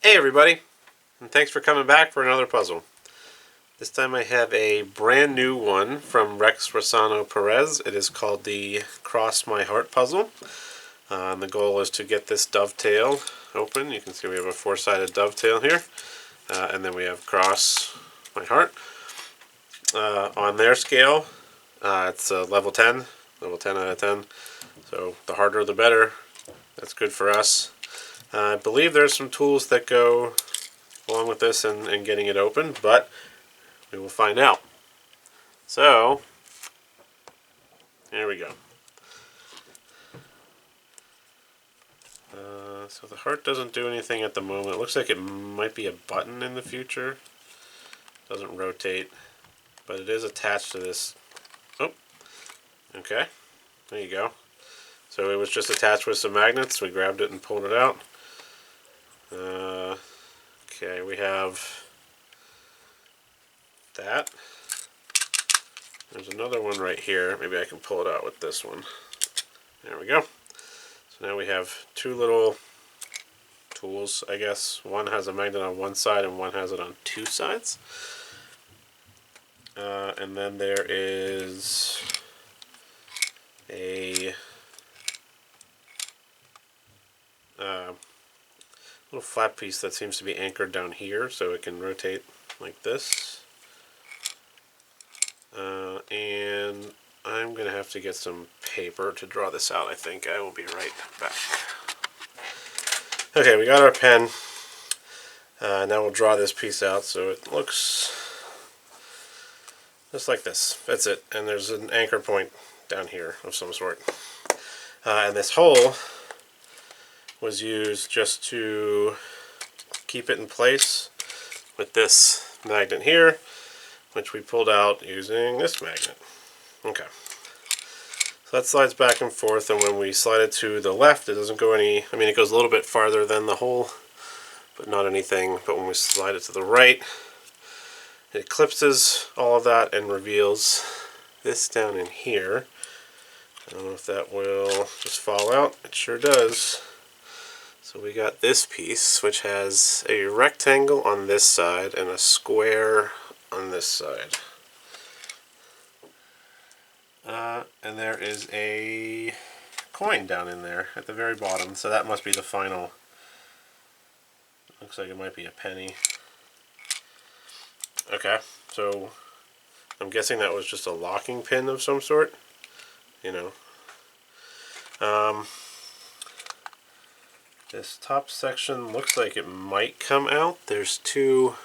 Hey everybody, and thanks for coming back for another puzzle. This time I have a brand new one from Rex Rossano Perez. It is called the Cross My Heart puzzle. And the goal is to get this dovetail open. You can see we have a four-sided dovetail here. And then we have Cross My Heart. On their scale, it's level 10 out of 10. So the harder the better. That's good for us. I believe there's some tools that go along with this and getting it open, but we will find out. So, here we go. So the heart doesn't do anything at the moment. It looks like it might be a button in the future. Doesn't rotate, but it is attached to this. Oh, okay. There you go. So it was just attached with some magnets. We grabbed it and pulled it out. Okay, we have that. There's another one right here. Maybe I can pull it out with this one. There we go. So now we have two little tools, I guess. One has a magnet on one side and one has it on two sides. And then there is a little flat piece that seems to be anchored down here, so it can rotate like this. And I'm going to have to get some paper to draw this out, I think. I will be right back. Okay, we got our pen. Now we'll draw this piece out so it looks just like this. That's it. And there's an anchor point down here of some sort. And this hole was used just to keep it in place with this magnet here, which we pulled out using this magnet. Okay. So that slides back and forth, and when we slide it to the left, it doesn't go any, I mean, it goes a little bit farther than the hole, but not anything. But when we slide it to the right, it eclipses all of that and reveals this down in here. I don't know if that will just fall out. It sure does. So we got this piece, which has a rectangle on this side and a square on this side. And there is a coin down in there at the very bottom, so that must be the final. Looks like it might be a penny. Okay, so I'm guessing that was just a locking pin of some sort, you know. This top section looks like it might come out. There's two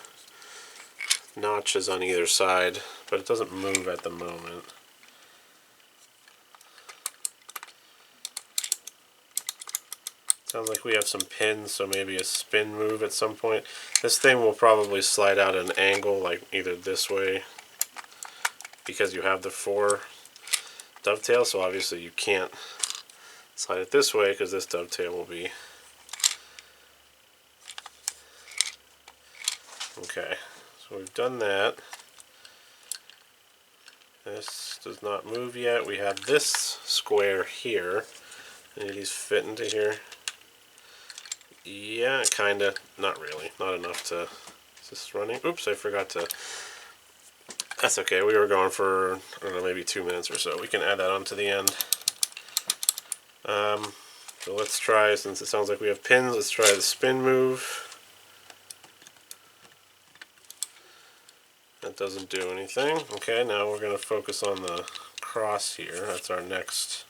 notches on either side, but it doesn't move at the moment. Sounds like we have some pins, so maybe a spin move at some point. This thing will probably slide out at an angle, like either this way, because you have the four dovetails, so obviously you can't slide it this way because this dovetail will be... Okay, so we've done that. This does not move yet. We have this square here. Any of these fit into here? Yeah, kinda. Not really. Not enough to... Is this running? Oops, I forgot to... That's okay. We were going for, I don't know, maybe 2 minutes or so. We can add that on to the end. So let's try, since it sounds like we have pins, let's try the spin move. That doesn't do anything. Okay, now we're going to focus on the cross here. That's our next...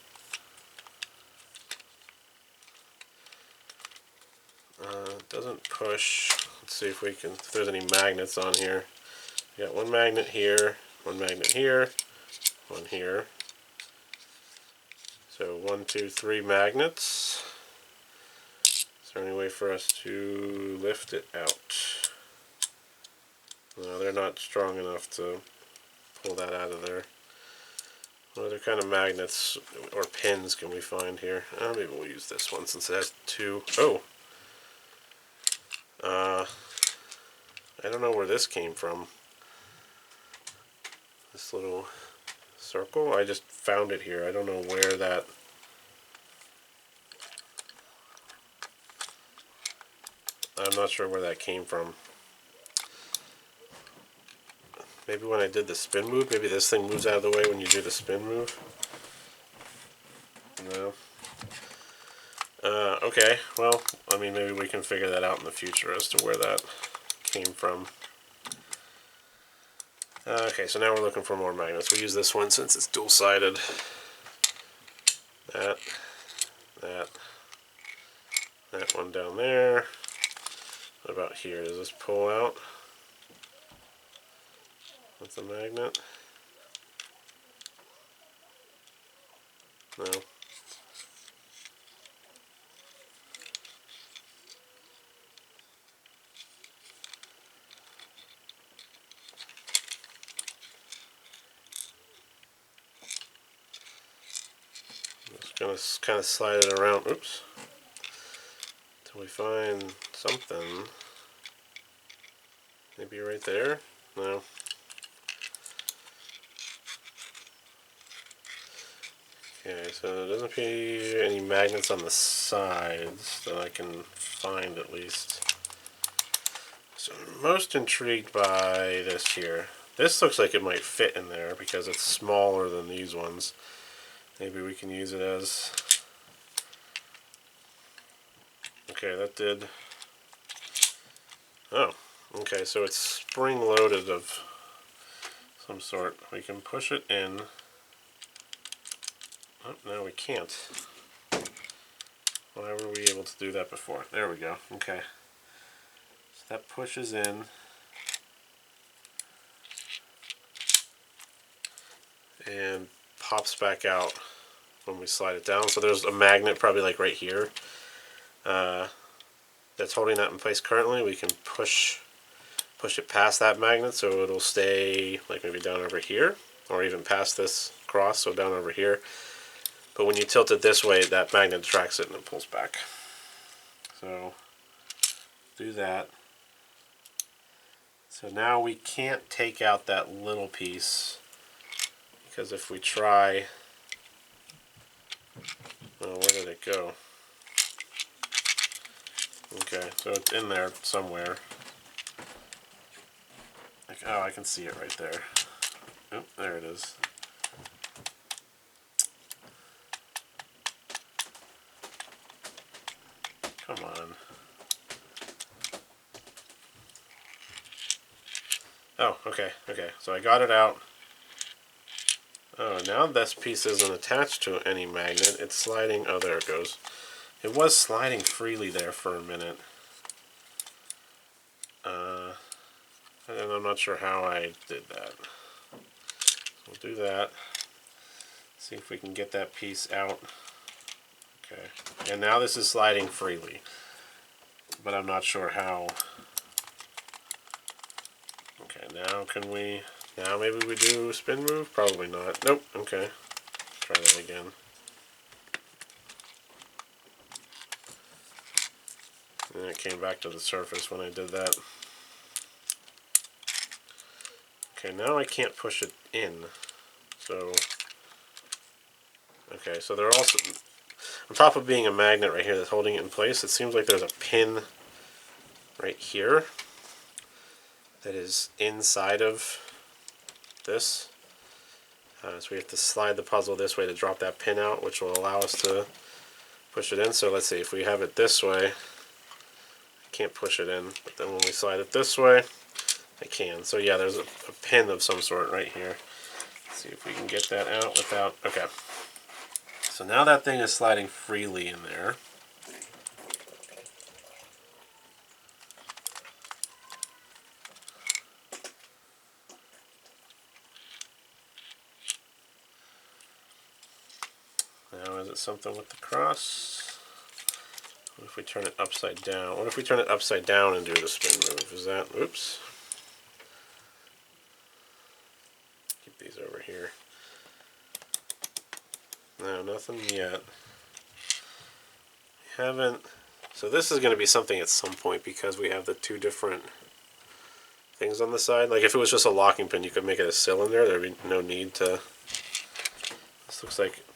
It doesn't push. Let's see if we can, if there's any magnets on here. We got one magnet here, one magnet here, one here. So 1, 2, 3 magnets. Is there any way for us to lift it out? No, they're not strong enough to pull that out of there. What other kind of magnets or pins can we find here? Maybe we'll use this one since it has two. Oh! I don't know where this came from. This little circle? I just found it here. I don't know where that... I'm not sure where that came from. Maybe when I did the spin move, maybe this thing moves out of the way when you do the spin move. No. Okay, well, I mean, maybe we can figure that out in the future as to where that came from. Okay, so now we're looking for more magnets. We'll use this one since it's dual-sided. That one down there. What about here? Does this pull out with the magnet? No. Just gonna kind of slide it around. Oops. Till we find something. Maybe right there? No. Okay, so there doesn't appear any magnets on the sides that I can find at least. So I'm most intrigued by this here. This looks like it might fit in there because it's smaller than these ones. Maybe we can use it as... Okay, that did... Oh, okay, so it's spring-loaded of some sort. We can push it in. Oh, no, we can't. Why were we able to do that before? There we go. Okay. So that pushes in. And pops back out when we slide it down. So there's a magnet probably like right here that's holding that in place currently. We can push it past that magnet so it'll stay like maybe down over here, or even past this cross, so down over here. But when you tilt it this way, that magnet attracts it and it pulls back. So do that. So now we can't take out that little piece, because if we try, oh, where did it go? Okay, so it's in there somewhere. Like, oh, I can see it right there. Oh, there it is. Come on. Oh, okay, okay. So I got it out. Oh, now this piece isn't attached to any magnet. It's sliding. Oh, there it goes. It was sliding freely there for a minute. And I'm not sure how I did that. We'll do that. See if we can get that piece out. Okay. And now this is sliding freely. But I'm not sure how. Okay, now can we... Now maybe we do spin move? Probably not. Nope. Okay. Try that again. And it came back to the surface when I did that. Okay, now I can't push it in. So... Okay, so they're also... On top of being a magnet right here that's holding it in place, it seems like there's a pin right here that is inside of this. So we have to slide the puzzle this way to drop that pin out, which will allow us to push it in. So let's see, if we have it this way, I can't push it in, but then when we slide it this way, I can. So yeah, there's a pin of some sort right here. Let's see if we can get that out without... Okay. So now that thing is sliding freely in there. Now is it something with the cross? What if we turn it upside down? What if we turn it upside down and do the spin move? Is that... Oops. Keep these over here. No, nothing yet. We haven't... So this is going to be something at some point because we have the two different things on the side. Like if it was just a locking pin, you could make it a cylinder. There'd be no need to...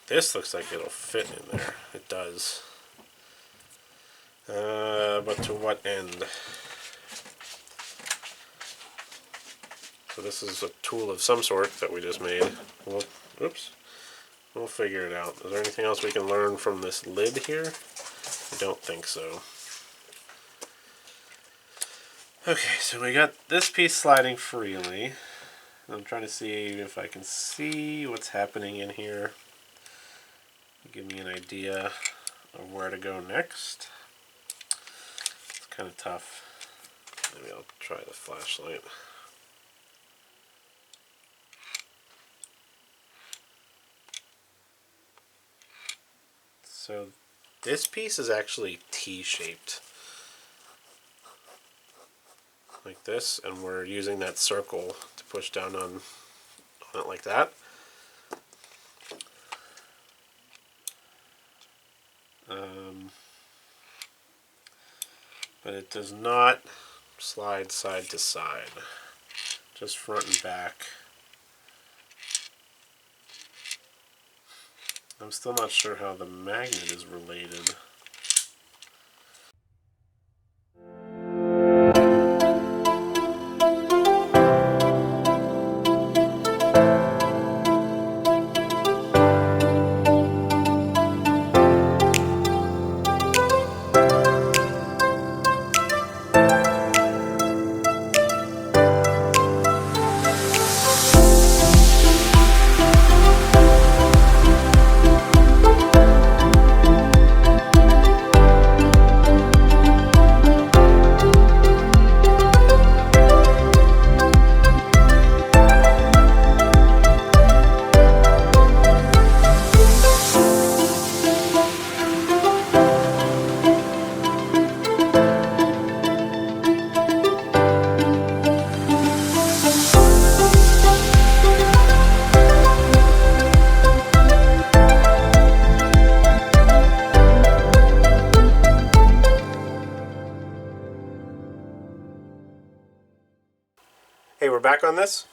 This looks like it'll fit in there. It does. But to what end? So this is a tool of some sort that we just made. We'll figure it out. Is there anything else we can learn from this lid here? I don't think so. Okay, so we got this piece sliding freely. I'm trying to see if I can see what's happening in here. Give me an idea of where to go next. It's kind of tough. Maybe I'll try the flashlight. So this piece is actually T-shaped. Like this, and we're using that circle to push down on it like that. But it does not slide side to side, just front and back. I'm still not sure how the magnet is related. Hey, we're back on this.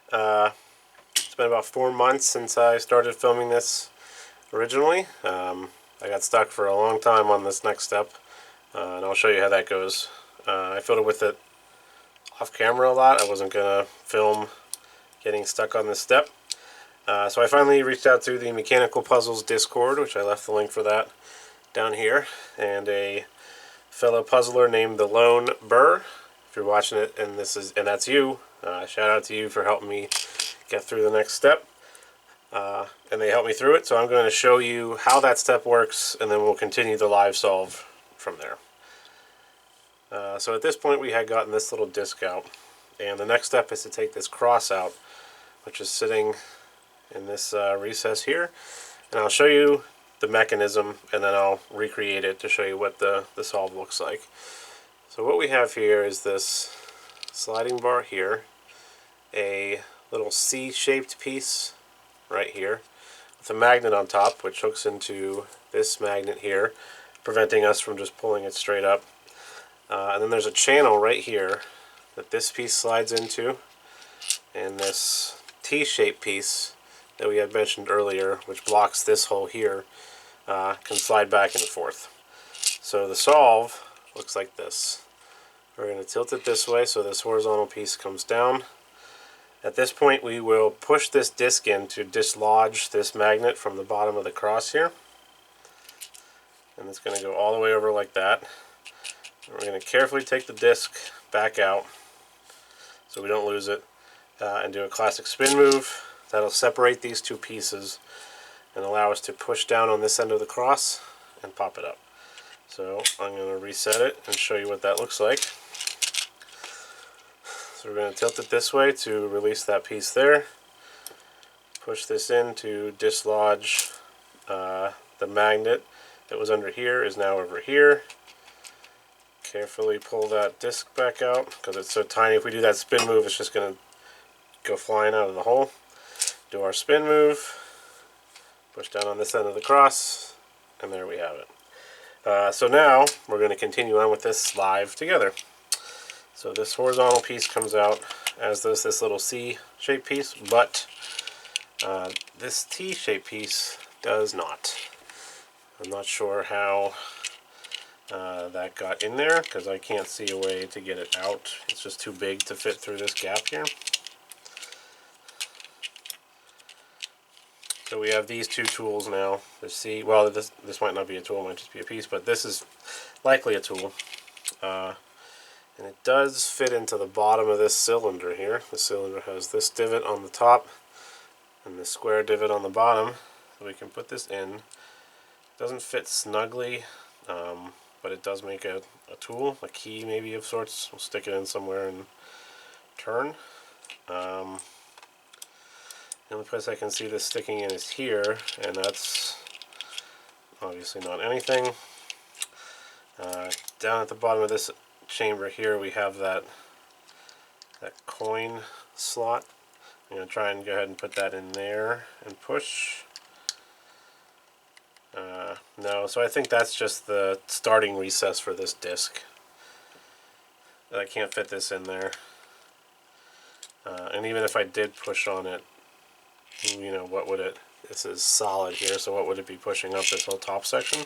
It's been about 4 months since I started filming this originally. I got stuck for a long time on this next step, and I'll show you how that goes. I fiddled with it off camera a lot. I wasn't going to film getting stuck on this step. So I finally reached out to the Mechanical Puzzles Discord, which I left the link for that down here, and a fellow puzzler named the Lone Burr. If you're watching it and that's you, shout out to you for helping me get through the next step. And they helped me through it, so I'm going to show you how that step works, and then we'll continue the live solve from there. So at this point we had gotten this little disc out, and the next step is to take this cross out, which is sitting in this recess here, and I'll show you the mechanism, and then I'll recreate it to show you what the solve looks like. So what we have here is this sliding bar here, a little C-shaped piece right here with a magnet on top, which hooks into this magnet here, preventing us from just pulling it straight up. And then there's a channel right here that this piece slides into, and this T-shaped piece that we had mentioned earlier, which blocks this hole here, can slide back and forth. So the solve looks like this. We're going to tilt it this way so this horizontal piece comes down. At this point we will push this disc in to dislodge this magnet from the bottom of the cross here. And it's going to go all the way over like that. And we're going to carefully take the disc back out so we don't lose it, and do a classic spin move. That'll separate these two pieces and allow us to push down on this end of the cross and pop it up. So I'm going to reset it and show you what that looks like. So we're going to tilt it this way to release that piece there. Push this in to dislodge the magnet that was under here is now over here. Carefully pull that disc back out because it's so tiny. If we do that spin move, it's just going to go flying out of the hole. Do our spin move, push down on this end of the cross, and there we have it. So now we're going to continue on with this live together. So this horizontal piece comes out as this little C-shaped piece, but this T-shaped piece does not. I'm not sure how that got in there because I can't see a way to get it out. It's just too big to fit through this gap here. So we have these two tools now. Well, this might not be a tool, it might just be a piece, but this is likely a tool. And it does fit into the bottom of this cylinder here. The cylinder has this divot on the top and this square divot on the bottom. So we can put this in. It doesn't fit snugly, but it does make a tool, a key maybe of sorts. We'll stick it in somewhere and turn. The only place I can see this sticking in is here, and that's obviously not anything. Down at the bottom of this chamber here we have that coin slot. I'm going to try and go ahead and put that in there and push. No, so I think that's just the starting recess for this disc. I can't fit this in there. And even if I did push on it, you know, what would it... This is solid here, so what would it be pushing up this whole top section?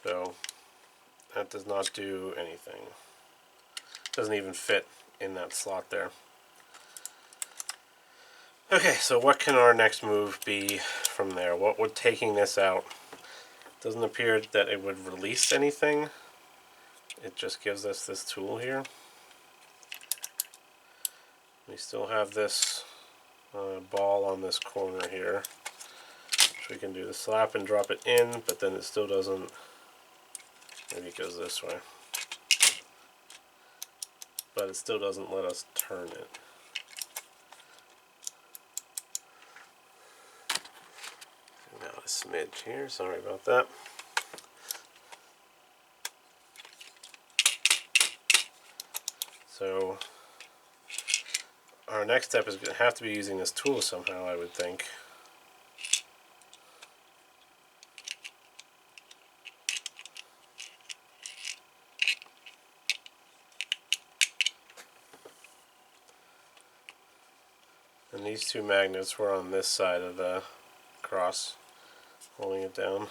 So that does not do anything. Doesn't even fit in that slot there. Okay, so what can our next move be from there? What would taking this out? Doesn't appear that it would release anything. It just gives us this tool here. We still have this ball on this corner here, which we can do the slap and drop it in, but then it still doesn't. Maybe it goes this way, but it still doesn't let us turn it. Now a smidge here, sorry about that. So our next step is going to have to be using this tool somehow, I would think. And these two magnets were on this side of the cross, holding it down.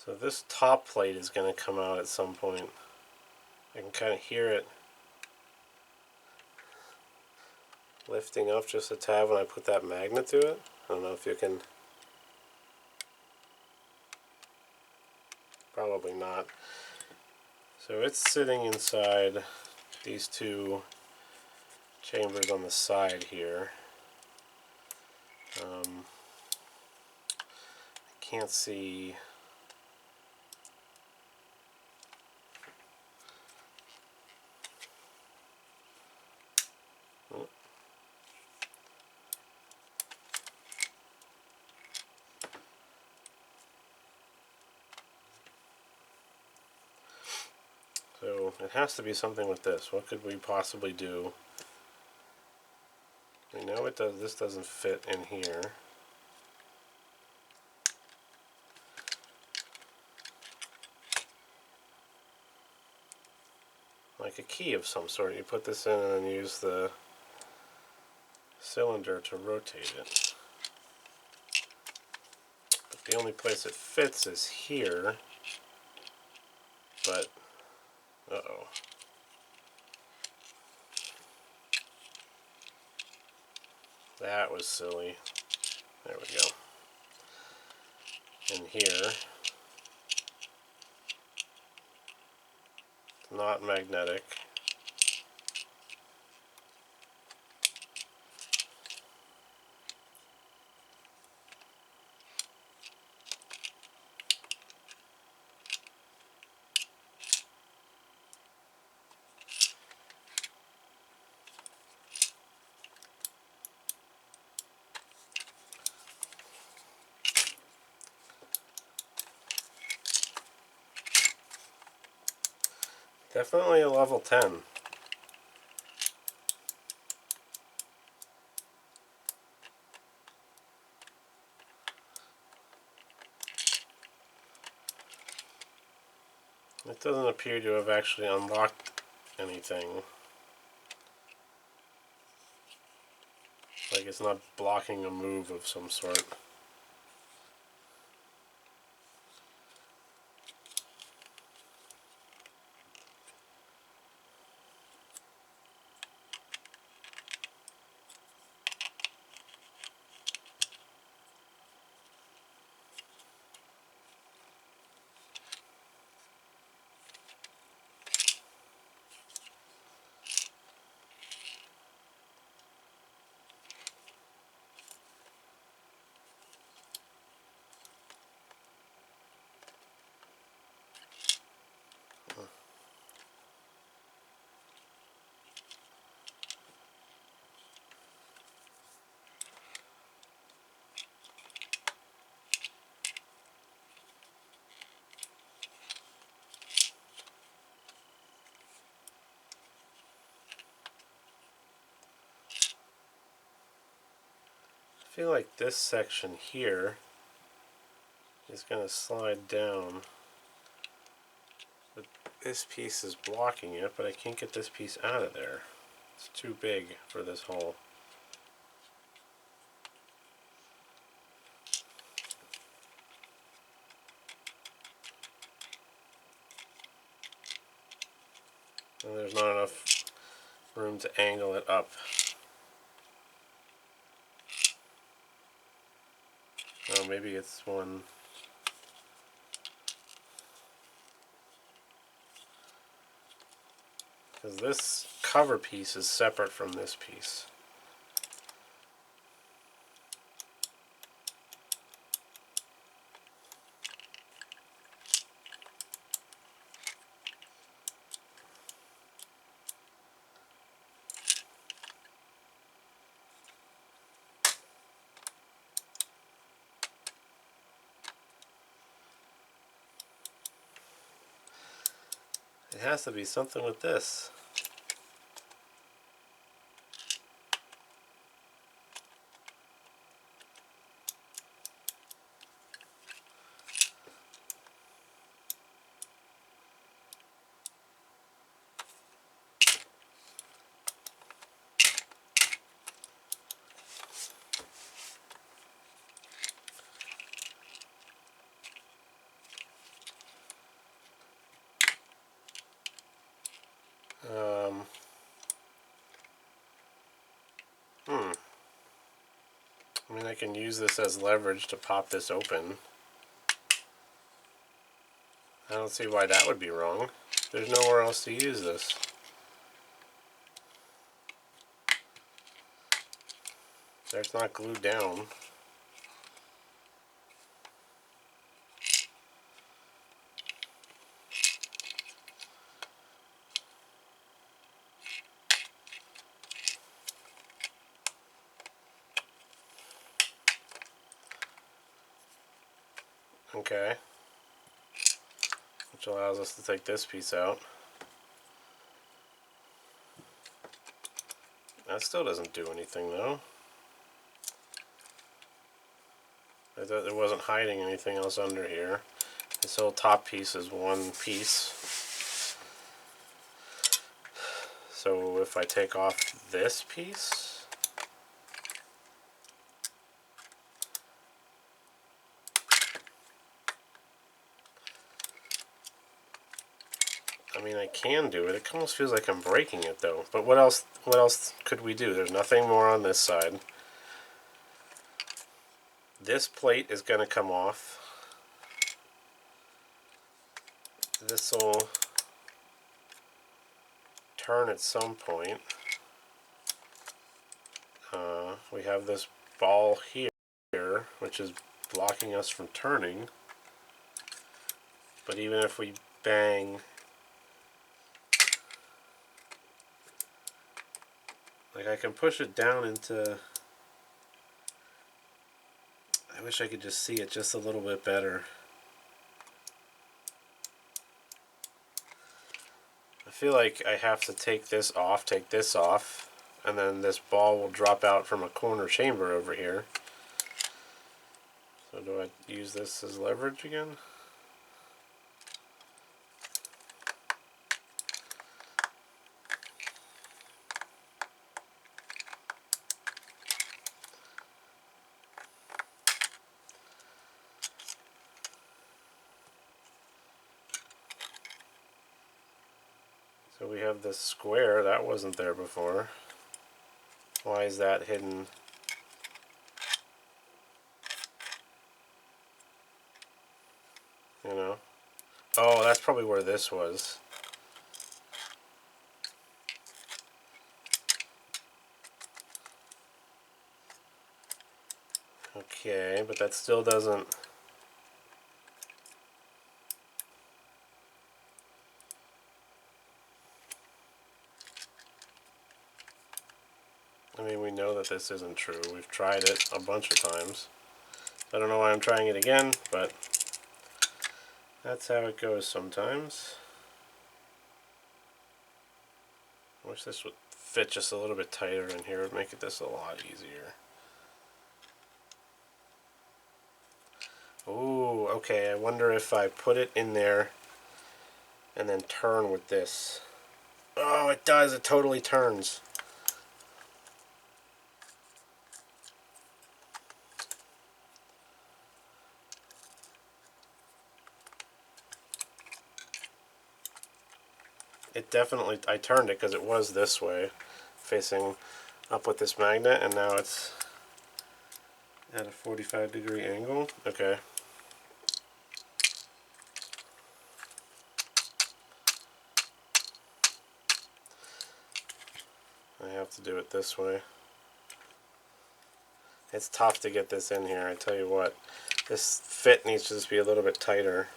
So this top plate is going to come out at some point. I can kind of hear it lifting up just a tad when I put that magnet to it. I don't know if you can... Probably not. So it's sitting inside these two chambers on the side here. I can't see... So it has to be something with this. What could we possibly do? We know it does. This doesn't fit in here. Like a key of some sort. You put this in and then use the cylinder to rotate it. But the only place it fits is here. But uh-oh. That was silly. There we go. In here. It's not magnetic. Definitely a level 10. It doesn't appear to have actually unlocked anything. Like it's not blocking a move of some sort. I feel like this section here is going to slide down. But this piece is blocking it, but I can't get this piece out of there. It's too big for this hole. And there's not enough room to angle it up. Oh, maybe it's one. Because this cover piece is separate from this piece. It has to be something with this. I mean, I can use this as leverage to pop this open. I don't see why that would be wrong. There's nowhere else to use this. It's not glued down. Okay. Which allows us to take this piece out. That still doesn't do anything though. I thought it wasn't hiding anything else under here. This whole top piece is one piece. So if I take off this piece, I mean, I can do it. It almost feels like I'm breaking it though. But what else could we do? There's nothing more on this side. This plate is going to come off. This will turn at some point. We have this ball here, which is blocking us from turning. But even if we bang, like I can push it down into, I wish I could just see it just a little bit better. feel like I have to take this off, and then this ball will drop out from a corner chamber over here. So do I use this as leverage again? So we have this square, that wasn't there before. Why is that hidden? You know? Oh, that's probably where this was. Okay, but that still doesn't... I mean, we know that this isn't true. We've tried it a bunch of times. I don't know why I'm trying it again, but that's how it goes sometimes. I wish this would fit just a little bit tighter in here. It would make this a lot easier. Ooh, okay. I wonder if I put it in there and then turn with this. Oh, it does. It totally turns. It definitely, I turned it because it was this way, facing up with this magnet, and now it's at a 45-degree angle. Okay. I have to do it this way. It's tough to get this in here, I tell you what. This fit needs to just be a little bit tighter.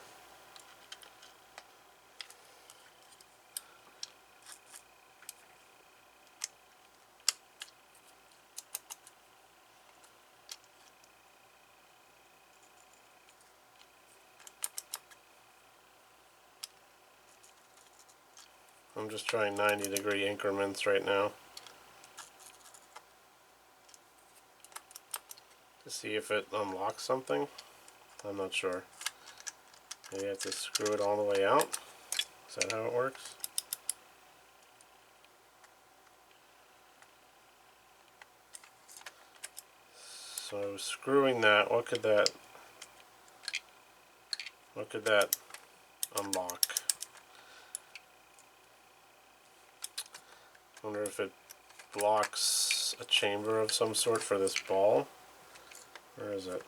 I'm just trying 90-degree increments right now to see if it unlocks something. I'm not sure. Maybe I have to screw it all the way out. Is that how it works? So screwing that, what could that unlock? I wonder if it blocks a chamber of some sort for this ball. Where is it?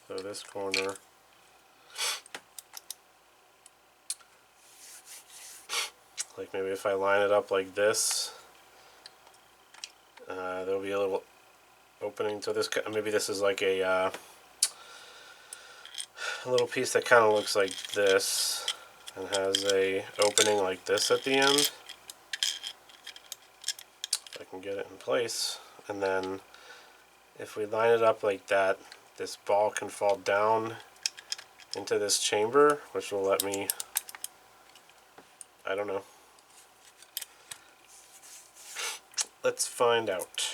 So this corner. Like maybe if I line it up like this, there'll be a little opening to this. Maybe this is like a little piece that kind of looks like this and has a opening like this at the end. If I can get it in place, and then if we line it up like that, this ball can fall down into this chamber, which will let me, I don't know. Let's find out.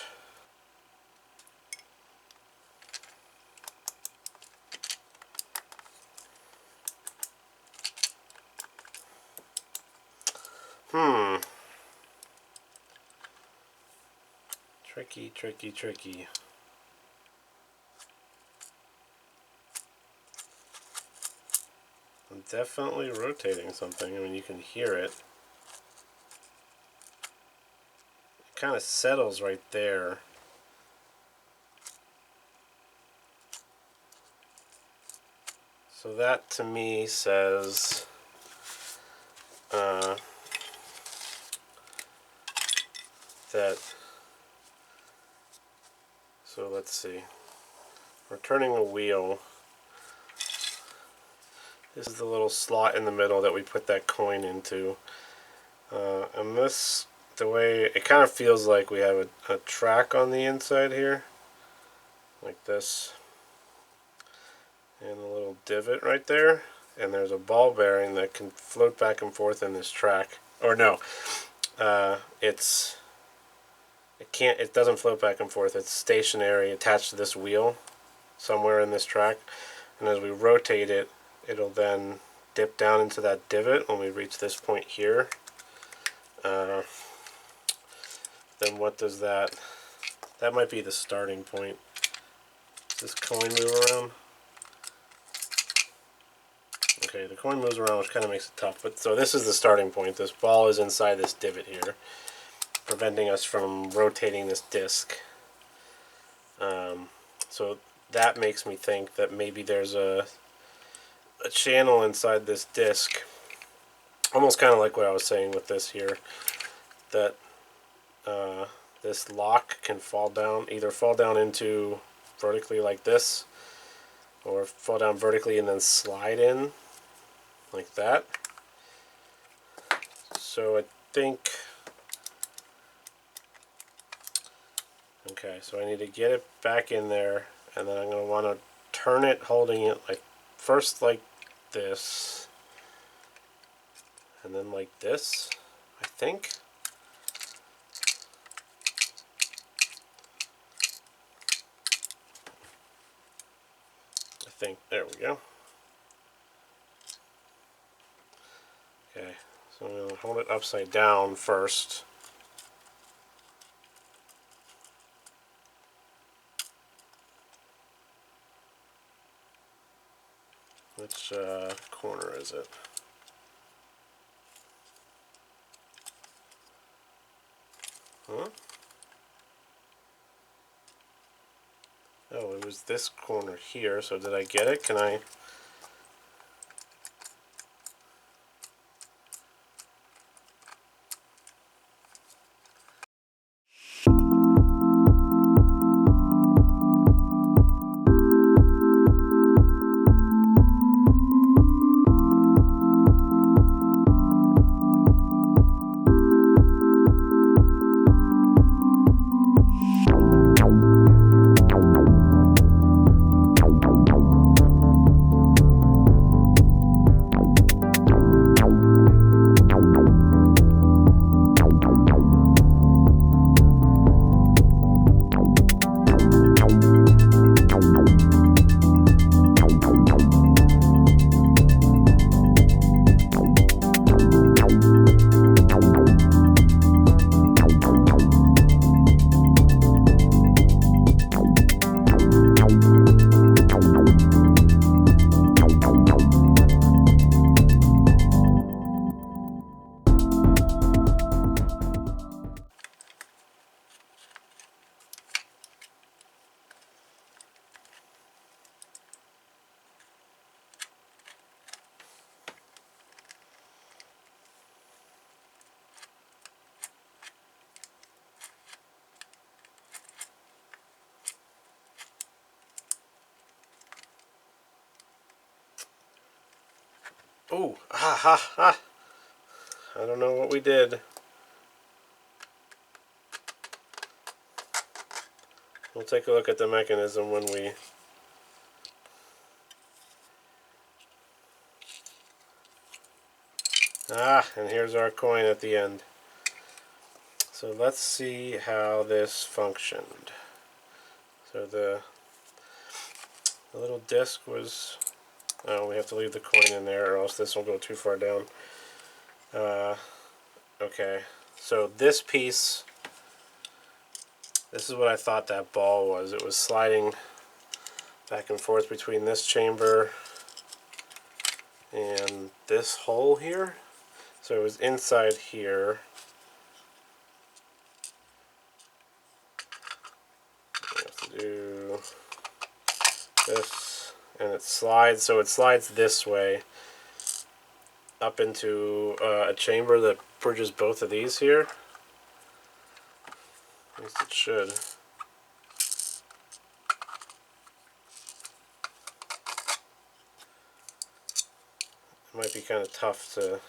Tricky, tricky, tricky. I'm definitely rotating something. I mean, you can hear it. It kind of settles right there. So that to me says that, so let's see, we're turning a wheel. This is the little slot in the middle that we put that coin into. And this, the way, it kind of feels like we have a track on the inside here, like this, and a little divot right there. and there's a ball bearing that can float back and forth in this track. Or no, it doesn't float back and forth. It's stationary, attached to this wheel somewhere in this track, and as we rotate it, it'll then dip down into that divot when we reach this point here. Then what does that might be the starting point. Does this coin move around? Okay, the coin moves around, which kind of makes it tough. But so this is the starting point. This ball is inside this divot here, preventing us from rotating this disc. So that makes me think that maybe there's a channel inside this disc, almost kind of like what I was saying with this here, that this lock can fall down, either fall down into vertically like this, or fall down vertically and then slide in like that. So I think, okay, so I need to get it back in there, and then I'm going to want to turn it holding it like first like this, and then like this, I think. There we go. Okay, so I'm going to hold it upside down first. Which corner is it? Huh? Oh, it was this corner here, so did I get it? Can I... Oh, ha. I don't know what we did. We'll take a look at the mechanism when we... And here's our coin at the end. So let's see how this functioned. So the little disc was... Oh, we have to leave the coin in there or else this will go too far down. Okay, so this piece, this is what I thought that ball was. It was sliding back and forth between this chamber and this hole here. So it was inside here. We have to do this, and it slides, so it slides this way up into a chamber that bridges both of these here. At least it should. It might be kind of tough to...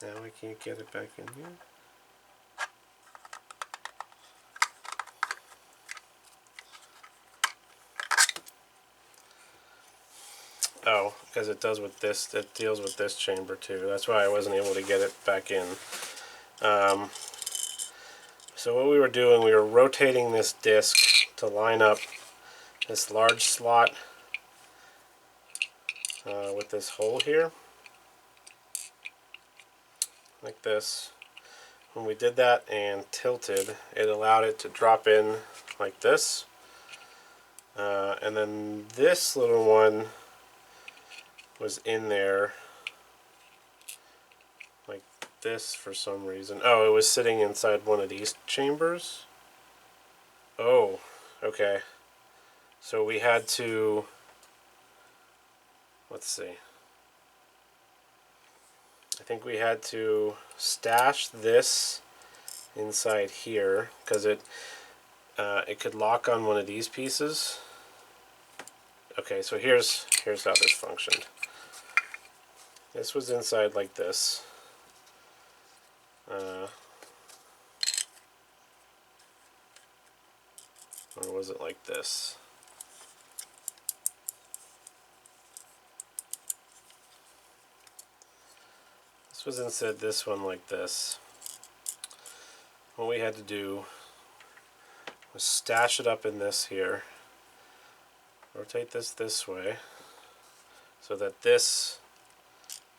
Now I can't get it back in here. Oh, because it does with this, it deals with this chamber too. That's why I wasn't able to get it back in. So what we were doing, we were rotating this disc to line up this large slot with this hole here, like this. When we did that and tilted, it allowed it to drop in like this. And then this little one was in there like this for some reason. Oh, it was sitting inside one of these chambers. Oh, okay. So we had to, let's see. I think we had to stash this inside here because it could lock on one of these pieces. Okay, so here's how this functioned. This was inside like this. Or was it like this? This was inside this one like this. What we had to do was stash it up in this here. Rotate this way so that this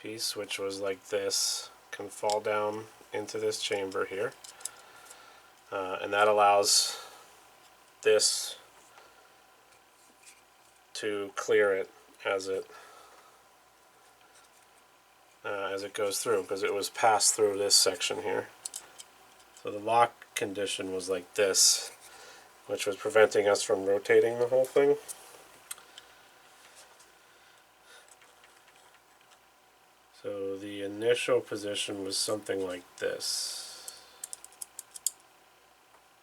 piece, which was like this, can fall down into this chamber here. And that allows this to clear it as it goes through, because it was passed through this section here. So the lock condition was like this, which was preventing us from rotating the whole thing. So the initial position was something like this.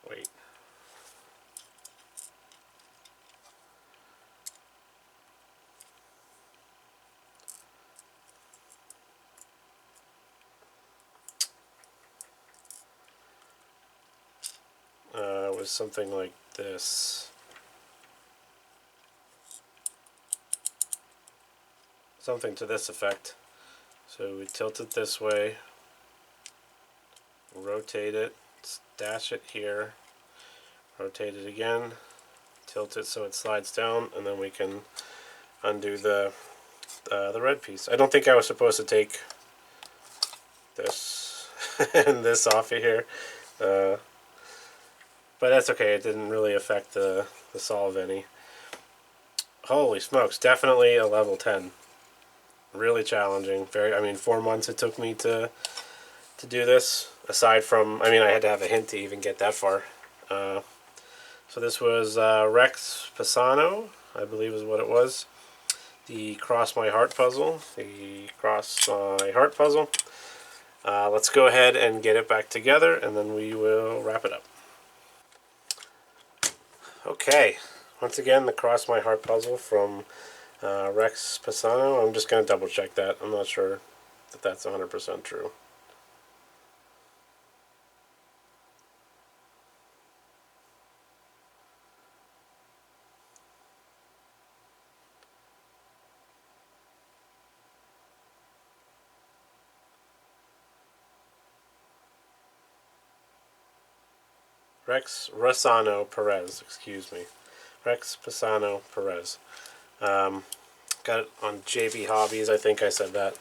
Wait. It was something like this. Something to this effect. So we tilt it this way, rotate it, stash it here, rotate it again, tilt it so it slides down, and then we can undo the red piece. I don't think I was supposed to take this and this off of here, but that's okay. It didn't really affect the solve any. Holy smokes, definitely a level 10. Really challenging. I mean, 4 months it took me to do this. Aside from, I mean, I had to have a hint to even get that far. So this was Rex Rossano, I believe is what it was. The Cross My Heart puzzle. Let's go ahead and get it back together, and then we will wrap it up. Okay, once again, the Cross My Heart puzzle from Rex Rossano. I'm just going to double check that. I'm not sure that that's 100% true. Rex Rossano Perez, excuse me. Rex Rossano Perez. Got it on JB Hobbies, I think I said that.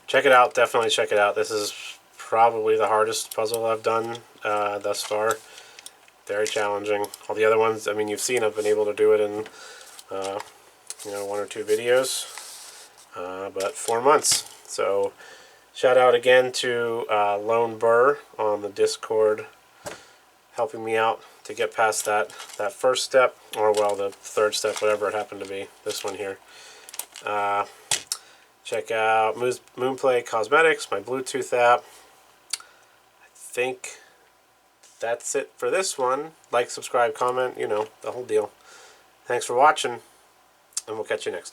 Check it out, definitely check it out. This is probably the hardest puzzle I've done thus far. Very challenging. All the other ones, I mean, you've seen I've been able to do it in, 1 or 2 videos. But 4 months. So, shout out again to Lone Burr on the Discord, helping me out to get past that first step, or well, the third step, whatever it happened to be, this one here. Check out Moonplay Cosmetics, my Bluetooth app. I think that's it for this one. Like, subscribe, comment, the whole deal. Thanks for watching, and we'll catch you next time.